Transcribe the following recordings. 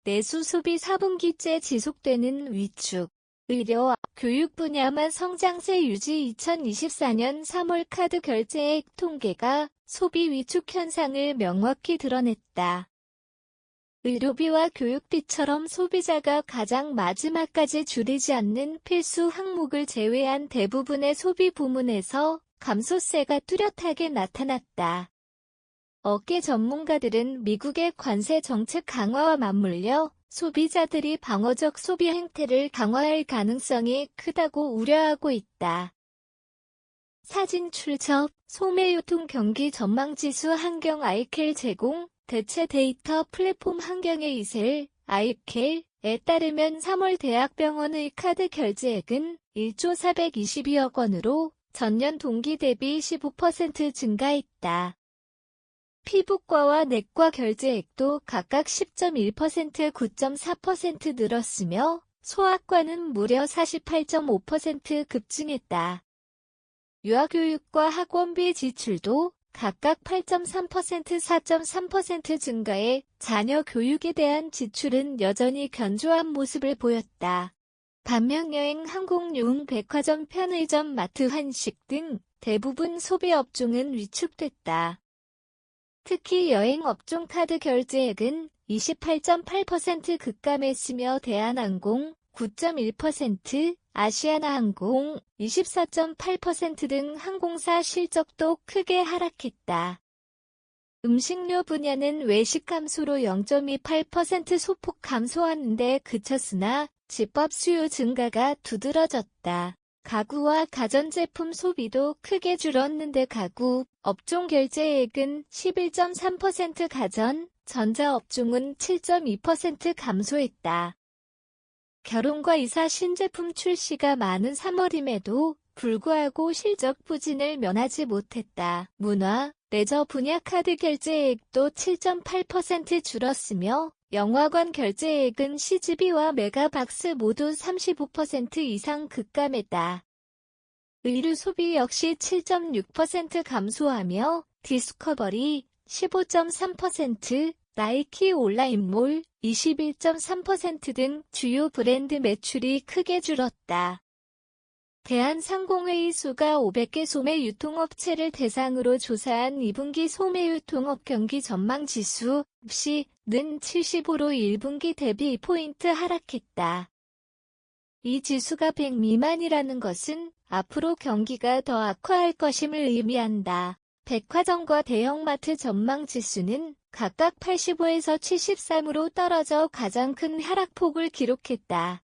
내수 소비 4분기째 지속되는 위축. 의료, 교육 분야만 성장세 유지. 2024년 3월 카드 결제액 통계가 소비 위축 현상을 명확히 드러냈다. 의료비와 교육비처럼 소비자가 가장 마지막까지 줄이지 않는 필수 항목을 제외한 대부분의 소비 부문에서 감소세가 뚜렷하게 나타났다. 업계 전문가들은 미국의 관세 정책 강화와 맞물려 소비자들이 방어적 소비 행태를 강화할 가능성이 크다고 우려하고 있다. 사진 출처, 소매유통 경기 전망지수 한경 아이켈 제공, 대체 데이터 플랫폼 한경의 이셀, 아이켈에 따르면 3월 대학병원의 카드 결제액은 1조 422억 원으로 전년 동기 대비 15% 증가했다. 피부과와 내과 결제액도 각각 10.1%, 9.4% 늘었으며 소아과는 무려 48.5% 급증했다. 유아교육과 학원비 지출도 각각 8.3%, 4.3% 증가해 자녀 교육에 대한 지출은 여전히 견조한 모습을 보였다. 반면 여행, 항공용, 백화점, 편의점, 마트, 한식 등 대부분 소비 업종은 위축됐다. 특히 여행 업종 카드 결제액은 28.8% 급감했으며 대한항공 9.1%, 아시아나항공 24.8% 등 항공사 실적도 크게 하락했다. 음식료 분야는 외식 감소로 0.28% 소폭 감소하는 데 그쳤으나 집밥 수요 증가가 두드러졌다. 가구와 가전제품 소비도 크게 줄었는데 가구 업종 결제액은 11.3%, 가전, 전자업종은 7.2% 감소했다. 결혼과 이사 신제품 출시가 많은 3월임에도 불구하고 실적 부진을 면하지 못했다. 문화, 레저 분야 카드 결제액도 7.8% 줄었으며 영화관 결제액은 CGV와 메가박스 모두 35% 이상 급감했다. 의류 소비 역시 7.6% 감소하며 디스커버리 15.3%, 나이키 온라인몰 21.3% 등 주요 브랜드 매출이 크게 줄었다. 대한상공회의 수가 500개 소매 유통업체를 대상으로 조사한 2분기 소매유통업 경기 전망지수 는 75로 1분기 대비 2포인트 하락했다. 이 지수가 100 미만이라는 것은 앞으로 경기가 더 악화할 것임을 의미한다. 백화점과 대형마트 전망지수는 각각 85에서 73으로 떨어져 가장 큰 하락폭을 기록했다.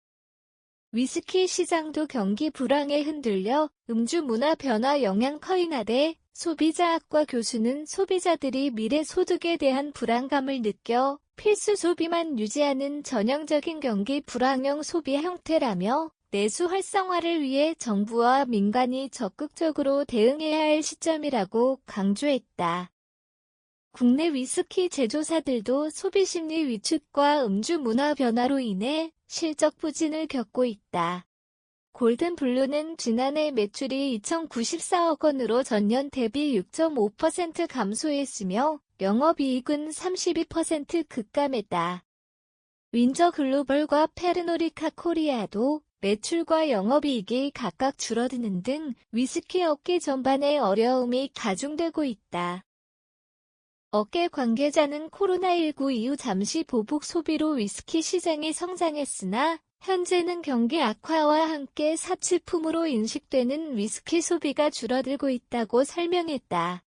위스키 시장도 경기 불황에 흔들려 음주 문화 변화 영향 커이나되 소비자학과 교수는 소비자들이 미래 소득에 대한 불안감을 느껴 필수 소비만 유지하는 전형적인 경기 불황형 소비 형태라며 내수 활성화를 위해 정부와 민간이 적극적으로 대응해야 할 시점이라고 강조했다. 국내 위스키 제조사들도 소비심리 위축과 음주 문화 변화로 인해 실적 부진을 겪고 있다. 골든블루는 지난해 매출이 2,094억 원으로 전년 대비 6.5% 감소했으며 영업이익은 32% 급감했다. 윈저 글로벌과 페르노리카 코리아도 매출과 영업이익이 각각 줄어드는 등 위스키 업계 전반의 어려움이 가중되고 있다. 업계 관계자는 코로나19 이후 잠시 보복 소비로 위스키 시장이 성장했으나 현재는 경기 악화와 함께 사치품으로 인식되는 위스키 소비가 줄어들고 있다고 설명했다.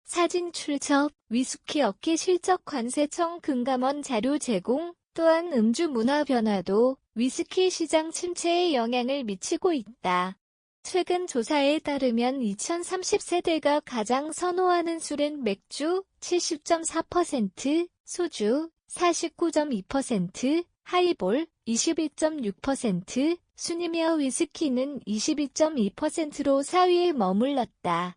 사진 출처, 위스키 업계 실적 관세청 금감원 자료 제공. 또한 음주 문화 변화도 위스키 시장 침체에 영향을 미치고 있다. 최근 조사에 따르면 2030세대가 가장 선호하는 술은 맥주 70.4%, 소주 49.2%, 하이볼 21.6%, 순이며 위스키는 22.2%로 4위에 머물렀다.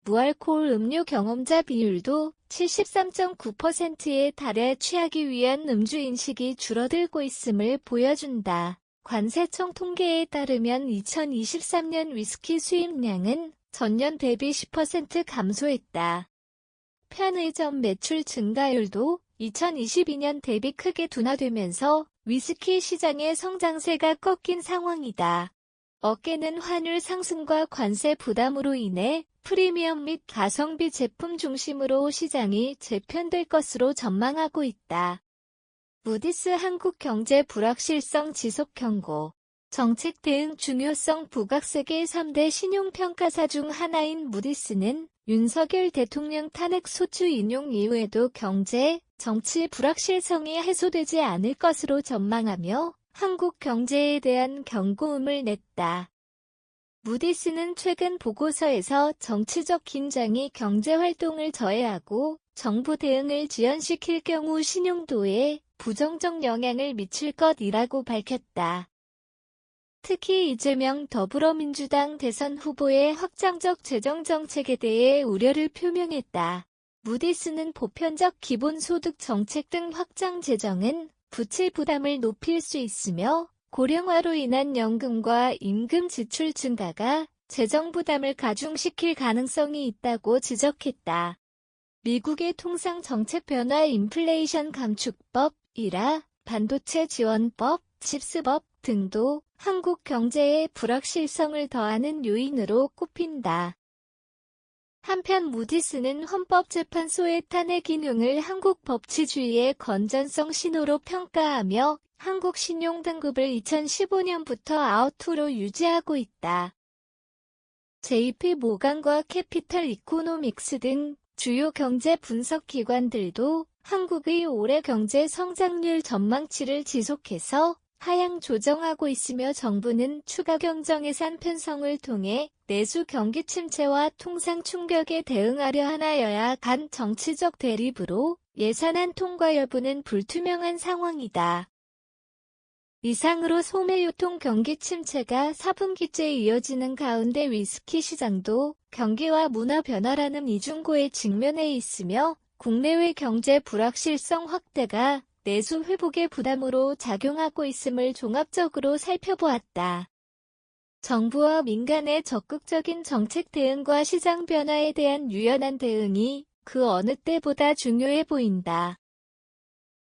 무알코올 음료 경험자 비율도 73.9%에 달해 취하기 위한 음주 인식이 줄어들고 있음을 보여준다. 관세청 통계에 따르면 2023년 위스키 수입량은 전년 대비 10% 감소했다. 편의점 매출 증가율도 2022년 대비 크게 둔화되면서 위스키 시장의 성장세가 꺾인 상황이다. 업계는 환율 상승과 관세 부담으로 인해 프리미엄 및 가성비 제품 중심으로 시장이 재편될 것으로 전망하고 있다. 무디스 한국 경제 불확실성 지속 경고. 정책 대응 중요성 부각 세계 3대 신용평가사 중 하나인 무디스는 윤석열 대통령 탄핵 소추 인용 이후에도 경제, 정치 불확실성이 해소되지 않을 것으로 전망하며 한국 경제에 대한 경고음을 냈다. 무디스는 최근 보고서에서 정치적 긴장이 경제활동을 저해하고 정부 대응을 지연시킬 경우 신용도에 부정적 영향을 미칠 것이라고 밝혔다. 특히 이재명 더불어민주당 대선 후보의 확장적 재정정책에 대해 우려를 표명했다. 무디스는 보편적 기본소득 정책 등 확장 재정은 부채 부담을 높일 수 있으며 고령화로 인한 연금과 임금 지출 증가가 재정 부담을 가중시킬 가능성이 있다고 지적했다. 미국의 통상 정책 변화 인플레이션 감축법, 이라, 반도체 지원법, 칩스법 등도 한국 경제에 불확실성을 더하는 요인으로 꼽힌다. 한편 무디스는 헌법재판소의 탄핵 인용을 한국 법치주의의 건전성 신호로 평가하며 한국 신용등급을 2015년부터 아웃으로 유지하고 있다. JP 모간과 캐피털 이코노믹스 등 주요 경제 분석 기관들도 한국의 올해 경제 성장률 전망치를 지속해서 하향 조정하고 있으며 정부는 추가 경정예산 편성을 통해 내수 경기 침체와 통상 충격에 대응하려 하나 여야 간 정치적 대립으로 예산안 통과 여부는 불투명한 상황이다. 이상으로 소매유통 경기 침체가 4분기째 이어지는 가운데 위스키 시장도 경기와 문화 변화라는 이중고에 직면해 있으며 국내외 경제 불확실성 확대가 내수 회복의 부담으로 작용하고 있음을 종합적으로 살펴보았다. 정부와 민간의 적극적인 정책 대응과 시장 변화에 대한 유연한 대응이 그 어느 때보다 중요해 보인다.